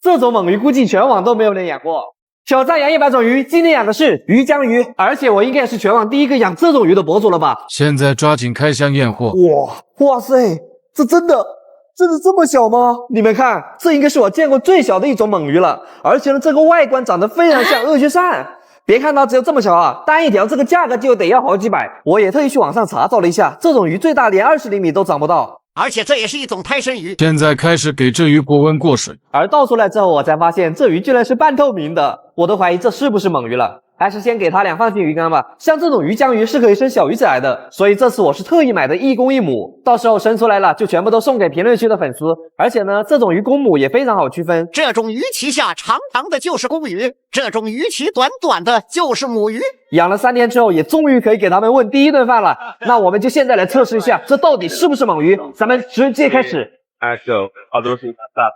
这种猛鱼估计全网都没有人养过。挑战养100种鱼，今天养的是鱼江鱼，而且我应该也是全网第一个养这种鱼的博主了吧？现在抓紧开箱验货。哇塞，这真的这么小吗？你们看，这应该是我见过最小的一种猛鱼了，而且呢，这个外观长得非常像鳄鱼鳝。别看它只有这么小啊，单一条这个价格就得要好几百。我也特意去网上查找了一下，这种鱼最大连20厘米都长不到。而且这也是一种胎生鱼。现在开始给这鱼过温过水，而倒出来之后，我才发现这鱼居然是半透明的，我都怀疑这是不是猛鱼了。还是先给它2放进鱼缸吧。像这种鱼江鱼是可以生小鱼仔的，所以这次我是特意买的1公1母，到时候生出来了就全部都送给评论区的粉丝。而且呢，这种鱼公母也非常好区分，这种鱼鳍下长长的就是公鱼，这种鱼鳍短短的就是母鱼。养了3天之后，也终于可以给他们问第一顿饭了。那我们就现在来测试一下，这到底是不是猛鱼？咱们直接开始。Go. Other stop.